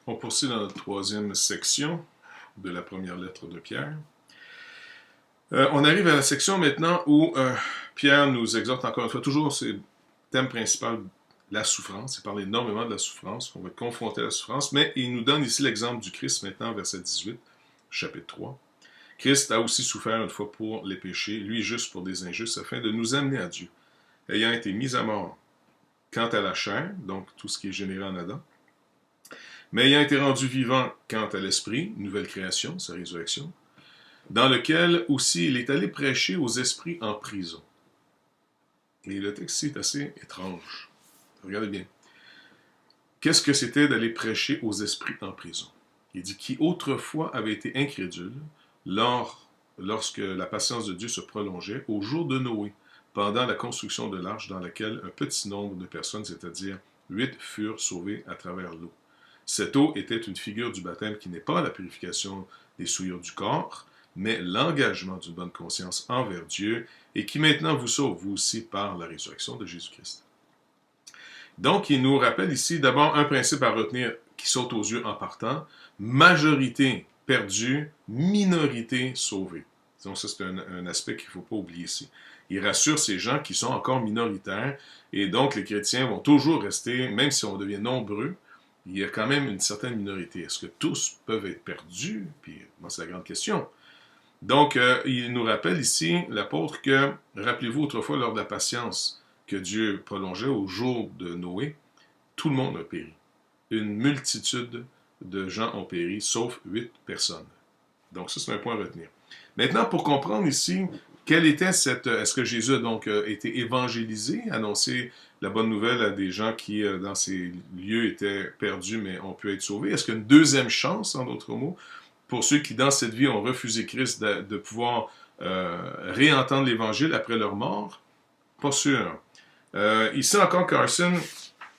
On poursuit dans notre troisième section de la première lettre de Pierre. On arrive à la section maintenant où Pierre nous exhorte encore une fois, toujours c'est le thème principal, la souffrance. Il parle énormément de la souffrance, qu'on va être confronté à la souffrance, mais il nous donne ici l'exemple du Christ maintenant, verset 18, chapitre 3. Christ a aussi souffert une fois pour les péchés, lui juste pour des injustes, afin de nous amener à Dieu, ayant été mis à mort quant à la chair, donc tout ce qui est généré en Adam, mais ayant été rendu vivant quant à l'esprit, nouvelle création, sa résurrection, dans lequel aussi il est allé prêcher aux esprits en prison. Et le texte ici est assez étrange. Regardez bien. Qu'est-ce que c'était d'aller prêcher aux esprits en prison? Il dit qui autrefois avait été incrédule lorsque la patience de Dieu se prolongeait au jour de Noé, pendant la construction de l'arche dans laquelle un petit nombre de personnes, c'est-à-dire 8, furent sauvées à travers l'eau. Cette eau était une figure du baptême qui n'est pas la purification des souillures du corps, mais l'engagement d'une bonne conscience envers Dieu et qui maintenant vous sauve, vous aussi, par la résurrection de Jésus-Christ. Donc, il nous rappelle ici d'abord un principe à retenir qui saute aux yeux en partant, majorité perdue, minorité sauvée. Donc, ça, c'est un aspect qu'il ne faut pas oublier ici. Il rassure ces gens qui sont encore minoritaires, et donc les chrétiens vont toujours rester, même si on devient nombreux, il y a quand même une certaine minorité. Est-ce que tous peuvent être perdus? Puis, moi, c'est la grande question. Donc, il nous rappelle ici, l'apôtre, que, rappelez-vous autrefois, lors de la patience que Dieu prolongeait au jour de Noé, tout le monde a péri. Une multitude de gens ont péri, sauf 8 personnes. Donc, ça, c'est un point à retenir. Maintenant, pour comprendre ici, quelle était cette... Est-ce que Jésus a donc été évangélisé, annoncé la bonne nouvelle à des gens qui, dans ces lieux, étaient perdus, mais ont pu être sauvés? Est-ce qu'il y a une deuxième chance, en d'autres mots, pour ceux qui, dans cette vie, ont refusé Christ, de pouvoir réentendre l'Évangile après leur mort? Pas sûr. Ici encore, Carson,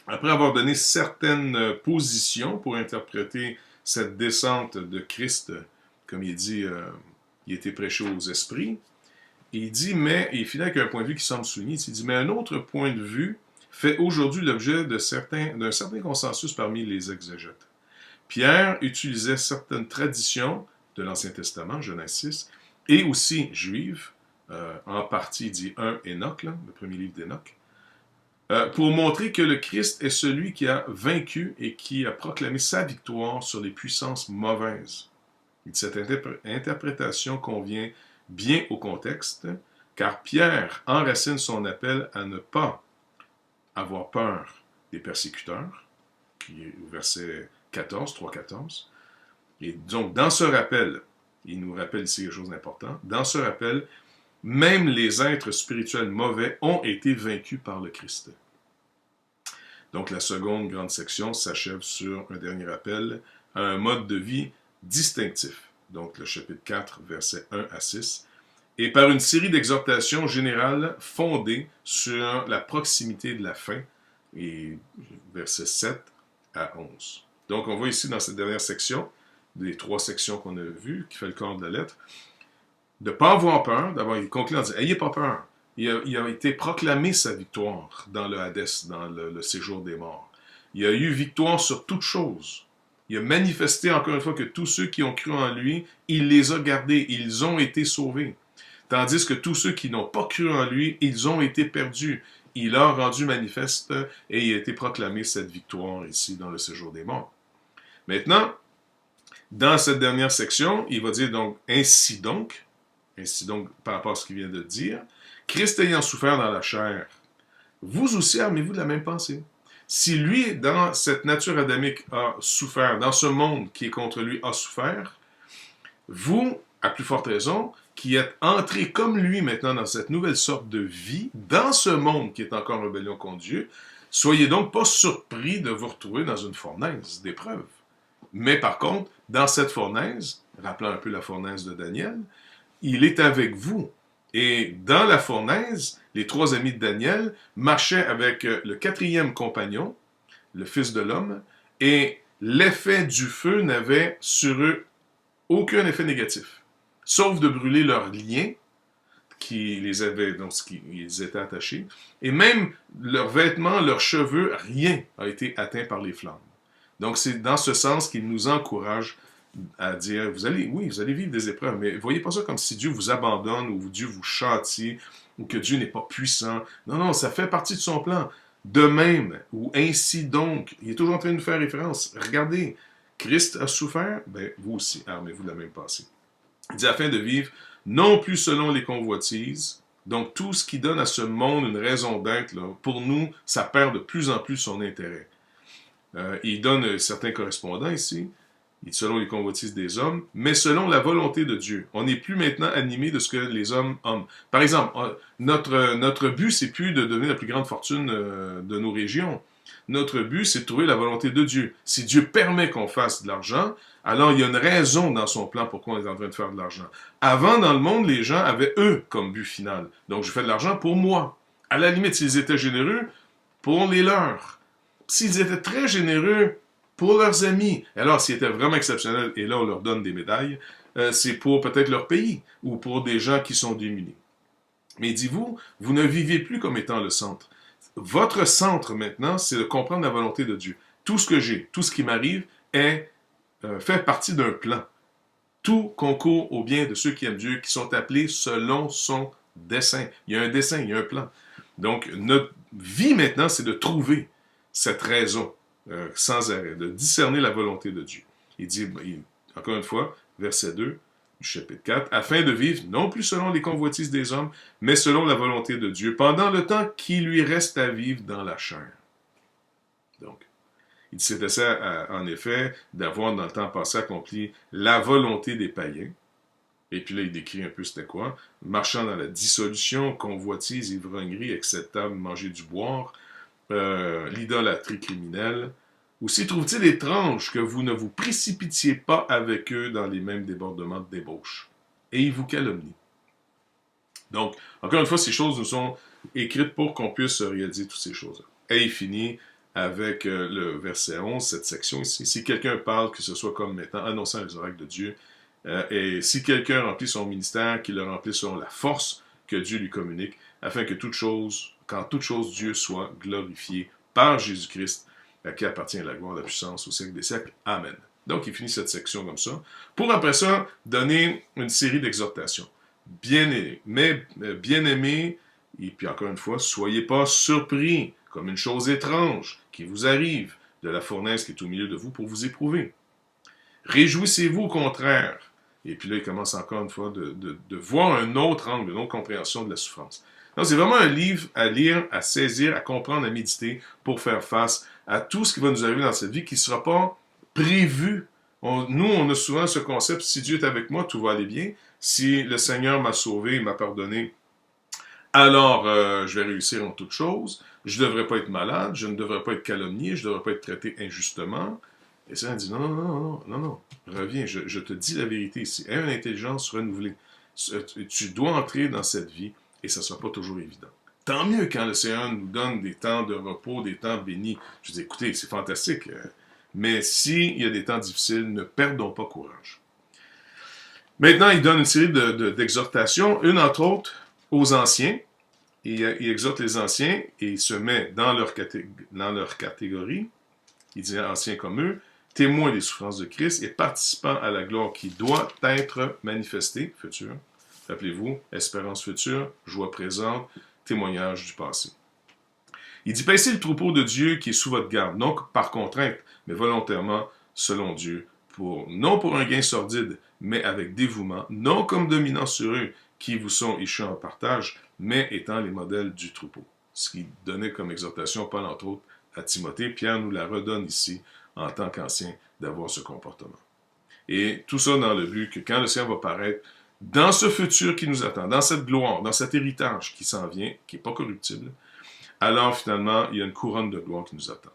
après avoir donné certaines positions pour interpréter cette descente de Christ, comme il dit, il était prêché aux esprits, il dit, mais, et il finit avec un point de vue qui semble souligné, il dit, mais un autre point de vue fait aujourd'hui l'objet d'un certain consensus parmi les exégètes. Pierre utilisait certaines traditions de l'Ancien Testament, Genèse 6, et aussi juives, en partie, il dit 1 Enoch, là, le premier livre d'Enoch, pour montrer que le Christ est celui qui a vaincu et qui a proclamé sa victoire sur les puissances mauvaises. Cette interprétation convient bien au contexte, car Pierre enracine son appel à ne pas avoir peur des persécuteurs, qui est au verset 14, 3-14. Et donc, dans ce rappel, il nous rappelle ici quelque chose d'important, dans ce rappel, même les êtres spirituels mauvais ont été vaincus par le Christ. Donc, la seconde grande section s'achève sur un dernier rappel à un mode de vie distinctif. Donc, le chapitre 4, versets 1 à 6, et par une série d'exhortations générales fondées sur la proximité de la fin, et versets 7 à 11. Donc, on voit ici dans cette dernière section, des 3 sections qu'on a vues, qui fait le corps de la lettre, de ne pas avoir peur. D'abord, il conclut en disant, ayez pas peur. Il a été proclamé sa victoire dans le Hadès, dans le séjour des morts. Il a eu victoire sur toute chose. Il a manifesté encore une fois que tous ceux qui ont cru en lui, il les a gardés, ils ont été sauvés. Tandis que tous ceux qui n'ont pas cru en lui, ils ont été perdus. Il a rendu manifeste et il a été proclamé cette victoire ici dans le séjour des morts. Maintenant, dans cette dernière section, il va dire donc, ainsi donc, par rapport à ce qu'il vient de dire, Christ ayant souffert dans la chair, vous aussi armez-vous de la même pensée. Si lui, dans cette nature adamique, a souffert, dans ce monde qui est contre lui, a souffert, vous, à plus forte raison, qui êtes entrés comme lui maintenant dans cette nouvelle sorte de vie, dans ce monde qui est encore en rébellion contre Dieu, soyez donc pas surpris de vous retrouver dans une fournaise d'épreuves. Mais par contre, dans cette fournaise, rappelant un peu la fournaise de Daniel, il est avec vous. Et dans la fournaise, les 3 amis de Daniel marchaient avec le 4e compagnon, le Fils de l'homme, et l'effet du feu n'avait sur eux aucun effet négatif, sauf de brûler leurs liens qui les avaient, donc ils étaient attachés, et même leurs vêtements, leurs cheveux, rien n'a été atteint par les flammes. Donc, c'est dans ce sens qu'il nous encourage à dire, oui, vous allez vivre des épreuves, mais voyez pas ça comme si Dieu vous abandonne ou Dieu vous châtie ou que Dieu n'est pas puissant. Non, non, ça fait partie de son plan. De même, ou ainsi donc, il est toujours en train de nous faire référence. Regardez, Christ a souffert, ben vous aussi, armez-vous de la même pensée. Il dit afin de vivre non plus selon les convoitises. Donc tout ce qui donne à ce monde une raison d'être, là, pour nous, ça perd de plus en plus son intérêt. Il donne certains correspondants ici, selon les convoitises des hommes, mais selon la volonté de Dieu. On n'est plus maintenant animé de ce que les hommes ont. Par exemple, notre but, c'est plus de donner la plus grande fortune de nos régions. Notre but, c'est de trouver la volonté de Dieu. Si Dieu permet qu'on fasse de l'argent, alors il y a une raison dans son plan pourquoi on est en train de faire de l'argent. Avant, dans le monde, les gens avaient eux comme but final. Donc, je fais de l'argent pour moi. À la limite, s'ils étaient généreux, pour les leurs. S'ils étaient très généreux, pour leurs amis. Alors, s'ils étaient vraiment exceptionnels, et là, on leur donne des médailles, c'est pour peut-être leur pays ou pour des gens qui sont démunis. Mais dis-vous, vous ne vivez plus comme étant le centre. Votre centre, maintenant, c'est de comprendre la volonté de Dieu. Tout ce que j'ai, tout ce qui m'arrive, fait partie d'un plan. Tout concourt au bien de ceux qui aiment Dieu, qui sont appelés selon son dessein. Il y a un dessein, il y a un plan. Donc, notre vie, maintenant, c'est de trouver cette raison. Sans arrêt, de discerner la volonté de Dieu. Il dit, encore une fois, verset 2 du chapitre 4, afin de vivre non plus selon les convoitises des hommes, mais selon la volonté de Dieu, pendant le temps qui lui reste à vivre dans la chair. Donc, il s'était en effet d'avoir dans le temps passé accompli la volonté des païens. Et puis là, il décrit un peu c'était quoi. Marchant dans la dissolution, convoitise, ivrognerie, acceptable, manger du boire, l'idolâtrie criminelle. Aussi trouve-t-il étrange que vous ne vous précipitiez pas avec eux dans les mêmes débordements de débauche. Et ils vous calomnient. Donc, encore une fois, ces choses nous sont écrites pour qu'on puisse réaliser toutes ces choses-là. Et il finit avec le verset 11, cette section ici. Si quelqu'un parle, que ce soit comme mettant, annonçant les oracles de Dieu, et si quelqu'un remplit son ministère, qu'il le remplisse selon la force que Dieu lui communique, afin que qu'en toute chose, Dieu soit glorifié par Jésus-Christ, à qui appartient la gloire, la puissance au siècle des siècles. Amen. Donc, il finit cette section comme ça, pour après ça, donner une série d'exhortations. Bien-aimés, et puis encore une fois, soyez pas surpris, comme une chose étrange qui vous arrive de la fournaise qui est au milieu de vous pour vous éprouver. Réjouissez-vous au contraire. Et puis là, il commence encore une fois de voir un autre angle, une autre compréhension de la souffrance. Donc, c'est vraiment un livre à lire, à saisir, à comprendre, à méditer pour faire face à tout ce qui va nous arriver dans cette vie qui ne sera pas prévu. Nous, on a souvent ce concept, si Dieu est avec moi, tout va aller bien. Si le Seigneur m'a sauvé, m'a pardonné, alors je vais réussir en toutes choses. Je ne devrais pas être malade, je ne devrais pas être calomnié, je ne devrais pas être traité injustement. Et ça, il dit, non, reviens, je te dis la vérité ici. Aie une intelligence renouvelée. Tu dois entrer dans cette vie et ça ne sera pas toujours évident. Tant mieux quand le Seigneur nous donne des temps de repos, des temps bénis. Je dis, écoutez, c'est fantastique. Mais s'il y a des temps difficiles, ne perdons pas courage. Maintenant, il donne une série d'exhortations, une entre autres aux anciens. Il exhorte les anciens et il se met dans leur catégorie. Il dit anciens comme eux, témoins des souffrances de Christ et participants à la gloire qui doit être manifestée, future. Rappelez-vous, espérance future, joie présente, témoignage du passé. Il dit, paissez le troupeau de Dieu qui est sous votre garde, non par contrainte, mais volontairement, selon Dieu, non pour un gain sordide, mais avec dévouement, non comme dominant sur eux, qui vous sont échus en partage, mais étant les modèles du troupeau. Ce qui donnait comme exhortation, Paul, entre autres, à Timothée. Pierre nous la redonne ici, en tant qu'ancien, d'avoir ce comportement. Et tout ça dans le but que quand le Seigneur va paraître, dans ce futur qui nous attend, dans cette gloire, dans cet héritage qui s'en vient, qui n'est pas corruptible, alors finalement, il y a une couronne de gloire qui nous attend.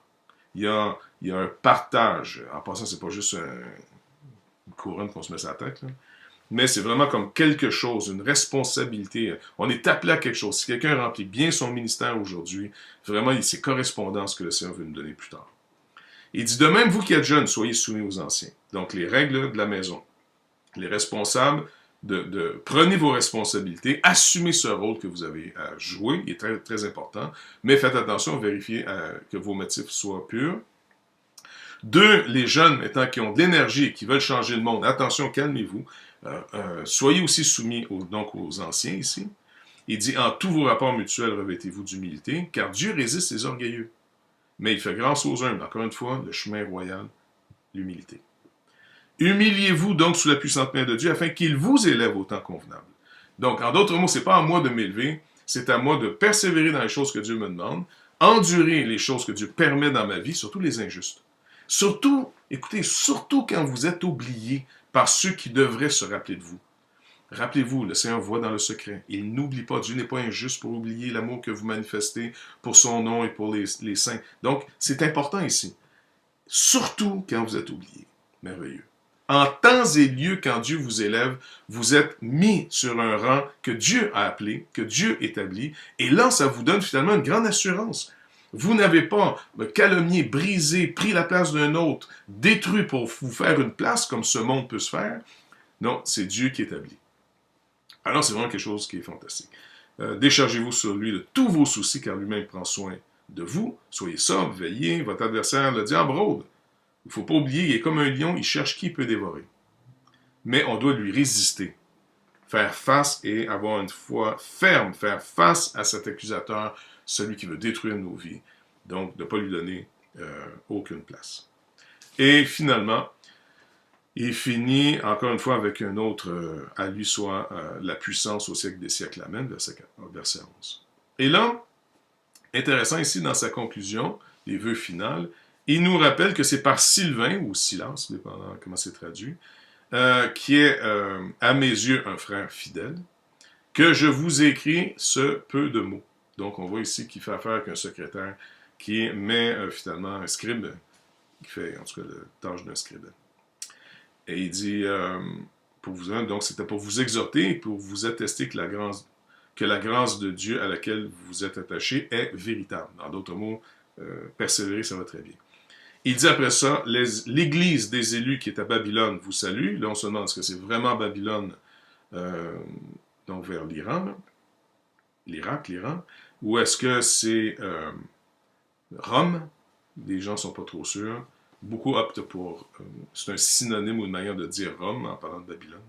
Il y a un partage. En passant, c'est pas juste une couronne qu'on se met sur la tête, là. Mais c'est vraiment comme quelque chose, une responsabilité. On est appelé à quelque chose. Si quelqu'un remplit bien son ministère aujourd'hui, vraiment, c'est correspondant à ce que le Seigneur veut nous donner plus tard. Il dit, de même, vous qui êtes jeunes, soyez soumis aux anciens. Donc, les règles de la maison. Les responsables, prenez vos responsabilités, assumez ce rôle que vous avez à jouer, il est très, très important, mais faites attention, vérifiez que vos motifs soient purs. 2, les jeunes maintenant qui ont de l'énergie et qui veulent changer le monde. Attention, calmez-vous. Soyez aussi soumis donc aux anciens ici. Il dit, en tous vos rapports mutuels, revêtez-vous d'humilité, car Dieu résiste les orgueilleux. Mais il fait grâce aux humbles. Encore une fois, le chemin royal, l'humilité. Humiliez-vous donc sous la puissante main de Dieu afin qu'il vous élève au temps convenable. Donc, en d'autres mots, ce n'est pas à moi de m'élever, c'est à moi de persévérer dans les choses que Dieu me demande, endurer les choses que Dieu permet dans ma vie, surtout les injustes. Surtout, écoutez, surtout quand vous êtes oublié par ceux qui devraient se rappeler de vous. Rappelez-vous, le Seigneur voit dans le secret. Il n'oublie pas. Dieu n'est pas injuste pour oublier l'amour que vous manifestez pour son nom et pour les saints. Donc, c'est important ici. Surtout quand vous êtes oublié. Merveilleux. En temps et lieu, quand Dieu vous élève, vous êtes mis sur un rang que Dieu a appelé, que Dieu établit. Et là, ça vous donne finalement une grande assurance. Vous n'avez pas calomnié, brisé, pris la place d'un autre, détruit pour vous faire une place comme ce monde peut se faire. Non, c'est Dieu qui établit. Alors, c'est vraiment quelque chose qui est fantastique. Déchargez-vous sur lui de tous vos soucis, car lui-même prend soin de vous. Soyez sobre, veillez, votre adversaire, le diable, rôde. Il ne faut pas oublier, il est comme un lion, il cherche qui peut dévorer. Mais on doit lui résister, faire face et avoir une foi ferme, faire face à cet accusateur, celui qui veut détruire nos vies. Donc, de ne pas lui donner aucune place. Et finalement, il finit encore une fois avec un autre, à lui soit la puissance au siècle des siècles. Amen, verset 11. Et là, intéressant ici dans sa conclusion, les vœux finales, il nous rappelle que c'est par Sylvain, ou Silas, dépendant comment c'est traduit, qui est, à mes yeux, un frère fidèle, que je vous écris ce peu de mots. Donc, on voit ici qu'il fait affaire avec un secrétaire qui met finalement un scribe, qui fait en tout cas la tâche d'un scribe. Et il dit, donc c'était pour vous exhorter et pour vous attester que la grâce de Dieu à laquelle vous êtes attachés est véritable. En d'autres mots, persévérer, ça va très bien. Il dit après ça, l'Église des élus qui est à Babylone vous salue. Là, on se demande, est-ce que c'est vraiment Babylone, donc vers l'Iran, l'Irak, l'Iran, ou est-ce que c'est Rome? Les gens ne sont pas trop sûrs. Beaucoup optent pour... c'est un synonyme ou une manière de dire Rome en parlant de Babylone.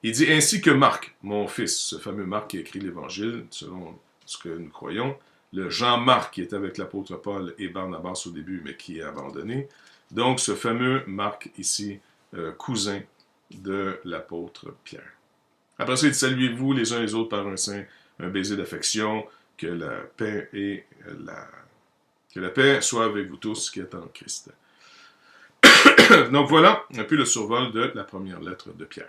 Il dit ainsi que Marc, mon fils, ce fameux Marc qui a écrit l'Évangile, selon ce que nous croyons, le Jean-Marc qui est avec l'apôtre Paul et Barnabas au début, mais qui est abandonné. Donc, ce fameux Marc ici, cousin de l'apôtre Pierre. Après ça, il dit saluez-vous les uns les autres par un baiser d'affection, que la paix soit avec vous tous qui êtes en Christ. Donc voilà un peu le survol de la première lettre de Pierre.